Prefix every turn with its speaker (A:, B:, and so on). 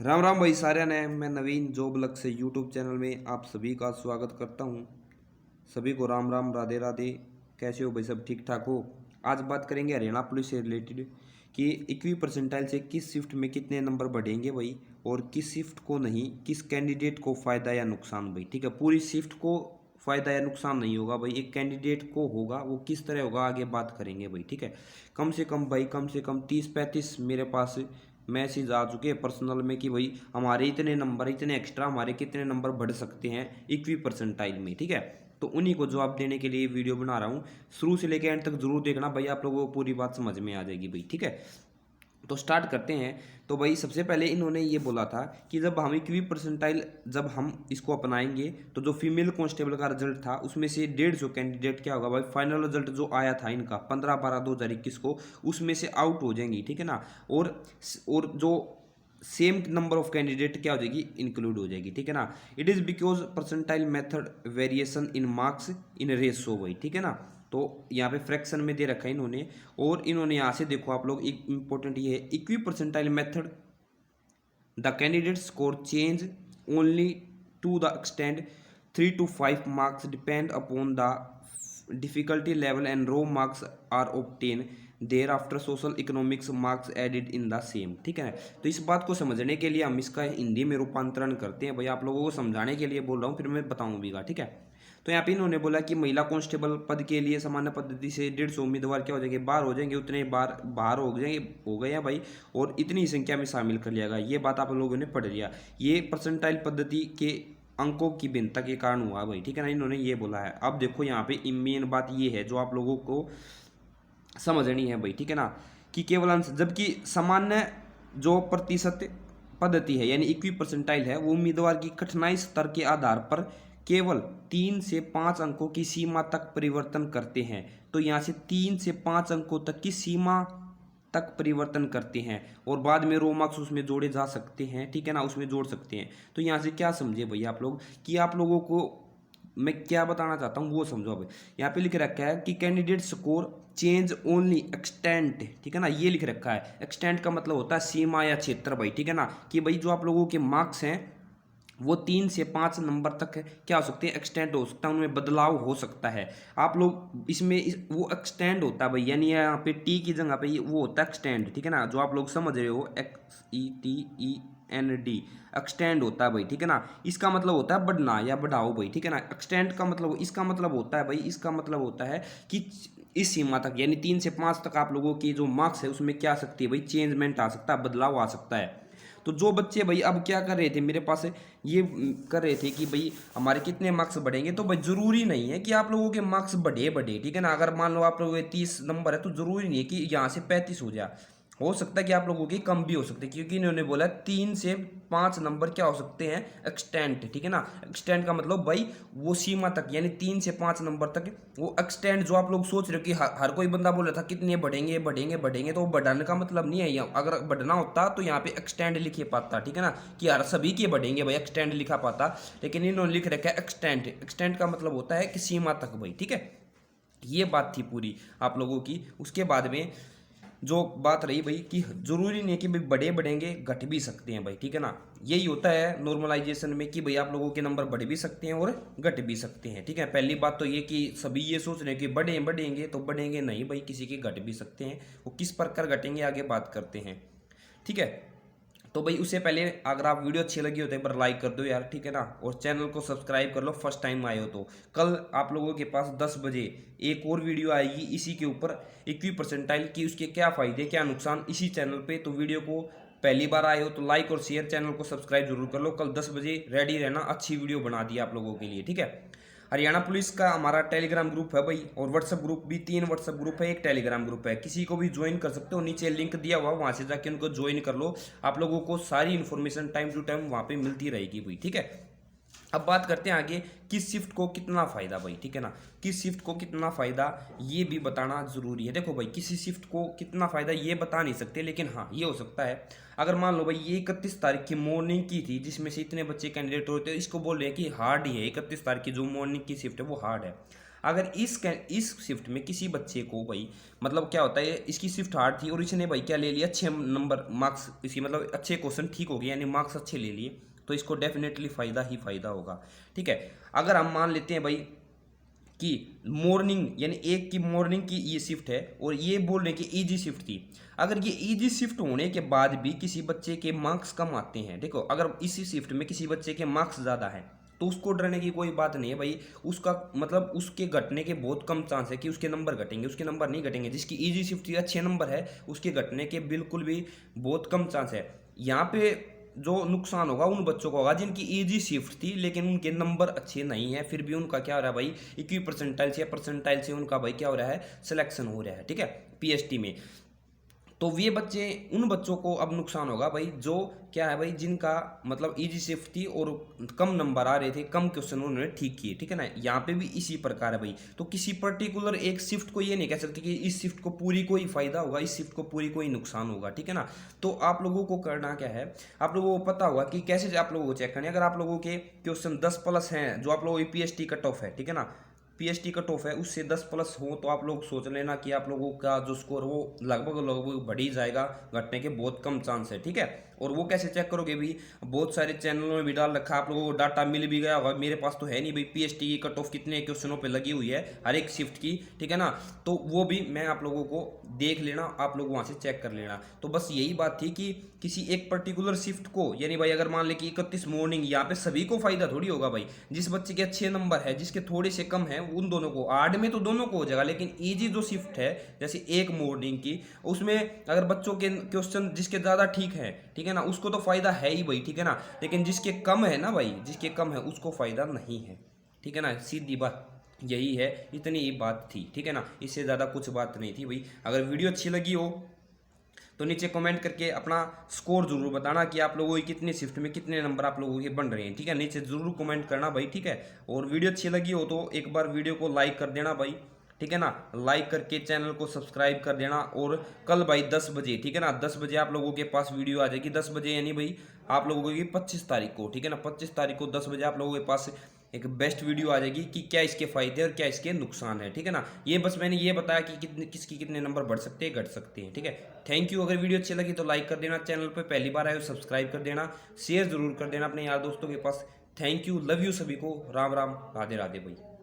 A: राम राम भाई सारे ने मैं नवीन जॉब लक से यूट्यूब चैनल में आप सभी का स्वागत करता हूं। सभी को राम राम राधे राधे। कैसे हो भाई, सब ठीक ठाक हो? आज बात करेंगे हरियाणा पुलिस से रिलेटेड कि 21 परसेंटाइल से किस शिफ्ट में कितने नंबर बढ़ेंगे भाई, और किस शिफ्ट को नहीं, किस कैंडिडेट को फ़ायदा या नुकसान भाई। ठीक है, पूरी शिफ्ट को फ़ायदा या नुकसान नहीं होगा भाई, एक कैंडिडेट को होगा, वो किस तरह होगा आगे बात करेंगे भाई। ठीक है, कम से कम भाई, कम से कम 30-35 मेरे पास मैसेज आ चुके हैं पर्सनल में कि भाई हमारे इतने नंबर, इतने एक्स्ट्रा हमारे कितने नंबर बढ़ सकते हैं 21 परसेंटाइल में। ठीक है, तो उन्हीं को जवाब देने के लिए वीडियो बना रहा हूँ। शुरू से लेकर एंड तक जरूर देखना भाई, आप लोगों को पूरी बात समझ में आ जाएगी भाई। ठीक है, तो स्टार्ट करते हैं। तो भाई सबसे पहले इन्होंने ये बोला था कि जब हम 21 परसेंटाइल जब हम इसको अपनाएंगे तो जो फीमेल कांस्टेबल का रिजल्ट था उसमें से 150 कैंडिडेट क्या होगा भाई, फाइनल रिजल्ट जो आया था इनका 15/12/2021 को, उसमें से आउट हो जाएंगी। ठीक है ना, और जो सेम नंबर ऑफ कैंडिडेट क्या हो जाएगी, इंक्लूड हो जाएगी। ठीक है ना, it is because percentile method variation in marks in ratio भाई। ठीक है ना, तो यहाँ पे फ्रैक्शन में दे रखा है इन्होंने, और इन्होंने यहाँ से देखो आप लोग, एक इंपॉर्टेंट ये है, equipercentile method the candidate score change only to the extent 3 to 5 marks depend upon the difficulty level and raw marks are obtain thereafter social economics marks added in the same. ठीक है, तो इस बात को समझने के लिए हम इसका हिंदी में रूपांतरण करते हैं भाई, आप लोगों को समझाने के लिए बोल रहा हूँ, फिर मैं बताऊँगा। ठीक है, तो यहाँ पे इन्होंने बोला कि महिला कांस्टेबल पद के लिए सामान्य पद्धति से 150 उम्मीदवार क्या हो जाएंगे, बाहर हो जाएंगे, उतने बार बाहर हो गए हैं भाई, और इतनी संख्या में शामिल कर लिया गया। ये बात आप लोगों ने पढ़ लिया, ये परसेंटाइल पद्धति के अंकों की भिन्नता के कारण हुआ भाई। ठीक है ना, इन्होंने ये बोला है। अब देखो यहाँ पे मेन बात ये है जो आप लोगों को समझनी है भाई। ठीक है ना, कि केवल अंश, जबकि सामान्य जो प्रतिशत पद्धति है यानी इक्वी परसेंटाइल है, वो उम्मीदवार की कठिनाई स्तर के आधार पर केवल 3 से 5 अंकों की सीमा तक परिवर्तन करते हैं। तो यहाँ से 3 से 5 अंकों तक की सीमा तक परिवर्तन करते हैं, और बाद में रो मार्क्स उसमें जोड़े जा सकते हैं। ठीक है ना, उसमें जोड़ सकते हैं। तो यहाँ से क्या समझे भैया आप लोग, कि आप लोगों को मैं क्या बताना चाहता हूँ वो समझो। अब यहाँ पे लिख रखा है कि candidate score change only extent. ठीक है ना, ये लिख रखा है। एक्सटेंट का मतलब होता है सीमा या क्षेत्र भाई। ठीक है ना, कि भाई जो आप लोगों के मार्क्स हैं वो 3 से 5 नंबर तक क्या हो सकते हैं, एक्सटेंड हो सकता है, उनमें बदलाव हो सकता है। आप लोग इसमें वो एक्सटेंड होता है भाई, यानी यहाँ पे टी की जगह पे वो होता है एक्सटेंड। ठीक है ना, जो आप लोग समझ रहे हो, XETEND एक्सटेंड होता है भाई। ठीक है ना, इसका मतलब होता है बढ़ना या बढ़ाओ भाई। ठीक है ना, एक्सटेंड का मतलब, इसका मतलब होता है भाई, इसका मतलब होता है कि इस सीमा तक यानी 3 से 5 तक आप लोगों की जो मार्क्स है उसमें क्या आ सकती है भाई, चेंजमेंट आ सकता है, बदलाव आ सकता है। तो जो बच्चे भाई अब क्या कर रहे थे मेरे पास, ये कर रहे थे कि भाई हमारे कितने मार्क्स बढ़ेंगे, तो भाई जरूरी नहीं है कि आप लोगों के मार्क्स बढ़े। ठीक है ना, अगर मान लो आप लोगों के 30 नंबर है तो जरूरी नहीं है कि यहाँ से 35 हो जाए, हो सकता है कि आप लोगों की कम भी हो सकती है, क्योंकि इन्होंने बोला 3 से 5 नंबर क्या हो सकते हैं, एक्सटेंड। ठीक है ना, एक्सटेंड का मतलब भाई वो सीमा तक, यानी 3 से 5 नंबर तक वो एक्सटेंड। जो आप लोग सोच रहे हो कि हर कोई बंदा बोल रहा था कितने बढ़ेंगे बढ़ेंगे बढ़ेंगे, तो वो बढ़ाने का मतलब नहीं है। यहाँ अगर बढ़ना होता तो यहाँ पे एक्सटेंड लिखे पाता। ठीक है ना, कि यार सभी के बढ़ेंगे भाई, एक्सटेंड लिखा पाता, लेकिन इन्होंने लिख रखा है एक्सटेंड। एक्सटेंड का मतलब होता है कि सीमा तक भाई। ठीक है, ये बात थी पूरी आप लोगों की। उसके बाद में जो बात रही भाई कि जरूरी नहीं है कि भाई बड़े बढ़ेंगे, घट भी सकते हैं भाई। ठीक है ना, यही होता है नॉर्मलाइजेशन में कि भाई आप लोगों के नंबर बढ़ भी सकते हैं और घट भी सकते हैं। ठीक है, पहली बात तो ये कि सभी ये सोच रहे हैं कि बढ़ेंगे, तो बढ़ेंगे नहीं भाई, किसी के घट भी सकते हैं। वो किस प्रकार घटेंगे आगे बात करते हैं। ठीक है, तो भाई उससे पहले अगर आप वीडियो अच्छी लगी हो तो एक बार लाइक कर दो यार। ठीक है ना, और चैनल को सब्सक्राइब कर लो फर्स्ट टाइम आए हो तो। कल आप लोगों के पास 10 बजे एक और वीडियो आएगी इसी के ऊपर, इक्वी परसेंटाइल की, उसके क्या फ़ायदे क्या नुकसान, इसी चैनल पे। तो वीडियो को पहली बार आए हो तो लाइक और शेयर, चैनल को सब्सक्राइब जरूर कर लो। कल 10 बजे रेडी रहना, अच्छी वीडियो बना दी आप लोगों के लिए। ठीक है, हरियाणा पुलिस का हमारा टेलीग्राम ग्रुप है भाई, और व्हाट्सएप ग्रुप भी, 3 व्हाट्सएप ग्रुप है, एक टेलीग्राम ग्रुप है। किसी को भी ज्वाइन कर सकते हो, नीचे लिंक दिया हुआ, वहां से जाके उनको ज्वाइन कर लो। आप लोगों को सारी इन्फॉर्मेशन टाइम टू टाइम वहां पे मिलती रहेगी भाई। ठीक है, अब बात करते हैं आगे, किस शिफ्ट को कितना फायदा भाई। ठीक है ना, किस शिफ्ट को कितना फायदा ये भी बताना जरूरी है। देखो भाई, किसी शिफ्ट को कितना फायदा ये बता नहीं सकते, लेकिन हाँ ये हो सकता है। अगर मान लो भाई ये 31 तारीख की मॉर्निंग की थी, जिसमें से इतने बच्चे कैंडिडेट होते हैं, इसको बोल रहे हैं कि हार्ड ही है, 31 तारीख की जो मॉर्निंग की शिफ्ट है वो हार्ड है। अगर इस शिफ्ट में किसी बच्चे को भाई मतलब क्या होता है, इसकी शिफ्ट हार्ड थी और इसने भाई क्या ले लिया, अच्छे नंबर मार्क्स, इसकी मतलब अच्छे क्वेश्चन ठीक हो गए यानी मार्क्स अच्छे ले लिए, तो इसको डेफिनेटली फ़ायदा ही फ़ायदा होगा। ठीक है, अगर हम मान लेते हैं भाई कि मॉर्निंग यानी एक की मॉर्निंग की ये शिफ्ट है और ये बोल रहे हैं कि ईजी शिफ्ट थी, अगर ये ईजी शिफ्ट होने के बाद भी किसी बच्चे के मार्क्स कम आते हैं, देखो अगर इसी शिफ्ट में किसी बच्चे के मार्क्स ज़्यादा हैं तो उसको डरने की कोई बात नहीं है भाई, उसका मतलब उसके घटने के बहुत कम चांस है कि उसके नंबर घटेंगे, उसके नंबर नहीं घटेंगे। जिसकी ईजी शिफ्ट थी अच्छे नंबर है उसके घटने के बिल्कुल भी बहुत कम चांस है। यहाँ पे जो नुकसान होगा उन बच्चों को होगा जिनकी इजी शिफ्ट थी लेकिन उनके नंबर अच्छे नहीं है, फिर भी उनका क्या हो रहा है भाई, 21 परसेंटाइल से परसेंटाइल से उनका भाई क्या हो रहा है, सिलेक्शन हो रहा है। ठीक है, पीएचटी में। तो ये बच्चे, उन बच्चों को अब नुकसान होगा भाई जो क्या है भाई, जिनका मतलब इजी शिफ्ट थी और कम नंबर आ रहे थे, कम क्वेश्चन उन्होंने ठीक किए। ठीक है ना, यहाँ पे भी इसी प्रकार है भाई। तो किसी पर्टिकुलर एक शिफ्ट को ये नहीं कह सकते कि इस शिफ्ट को पूरी कोई फायदा होगा, इस शिफ्ट को पूरी कोई नुकसान होगा। ठीक है ना, तो आप लोगों को करना क्या है, आप लोगों को पता होगा कि कैसे आप लोगों को चेक करना है। अगर आप लोगों के क्वेश्चन 10+ हैं, जो आप लोगों की पीएचटी कट ऑफ है, ठीक है ना, पीएचटी कट ऑफ है उससे 10+ हो, तो आप लोग सोच लेना कि आप लोगों का जो स्कोर वो लगभग बढ़ ही जाएगा, घटने के बहुत कम चांस है। ठीक है, और वो कैसे चेक करोगे भी, बहुत सारे चैनलों में भी डाल रखा है, आप लोगों को डाटा मिल भी गया होगा, मेरे पास तो है नहीं भाई पीएचटी की कट ऑफ कितने क्वेश्चनों पे लगी हुई है हर एक शिफ्ट की। ठीक है ना, तो वो भी मैं आप लोगों को देख लेना, आप लोग वहाँ से चेक कर लेना। तो बस यही बात थी कि किसी एक पर्टिकुलर शिफ्ट को, यानी भाई अगर मान ले कि 31 मॉर्निंग, यहाँ पे सभी को फायदा थोड़ी होगा भाई, जिस बच्चे के अच्छे नंबर है जिसके थोड़े से कम है उन दोनों को, आर्ट में तो दोनों को हो जाएगा, लेकिन ईजी जो शिफ्ट है जैसे एक मॉर्निंग की, उसमें अगर बच्चों के क्वेश्चन जिसके ज़्यादा ठीक है, ठीक है ना, उसको तो फायदा है ही भाई। ठीक है ना, लेकिन जिसके कम है ना भाई, जिसके कम है उसको फायदा नहीं है। ठीक है ना, सीधी बात यही है, इतनी ही बात थी। ठीक है ना, इससे ज़्यादा कुछ बात नहीं थी भाई। अगर वीडियो अच्छी लगी हो तो नीचे कमेंट करके अपना स्कोर जरूर बताना कि आप लोगों की कितने शिफ्ट में कितने नंबर आप लोगों के बन रहे हैं। ठीक है, नीचे जरूर कमेंट करना भाई। ठीक है, और वीडियो अच्छी लगी हो तो एक बार वीडियो को लाइक कर देना भाई। ठीक है ना, लाइक करके चैनल को सब्सक्राइब कर देना। और कल भाई 10 बजे, ठीक है ना, 10 बजे आप लोगों के पास वीडियो आ जाएगी। 10 बजे यानी भाई आप लोगों की 25 तारीख को, ठीक है ना, 25 तारीख को 10 बजे आप लोगों के पास एक बेस्ट वीडियो आ जाएगी कि क्या इसके फायदे और क्या इसके नुकसान है। ठीक है ना, ये बस मैंने ये बताया कि कितने किसकी कितने नंबर बढ़ सकते हैं, घट सकते हैं। ठीक है, थैंक यू। अगर वीडियो अच्छी लगी तो लाइक कर देना, चैनल पे पहली बार आए हो सब्सक्राइब कर देना, शेयर जरूर कर देना अपने यार दोस्तों के पास। थैंक यू, लव यू सभी को, राम राम, राधे राधे भाई।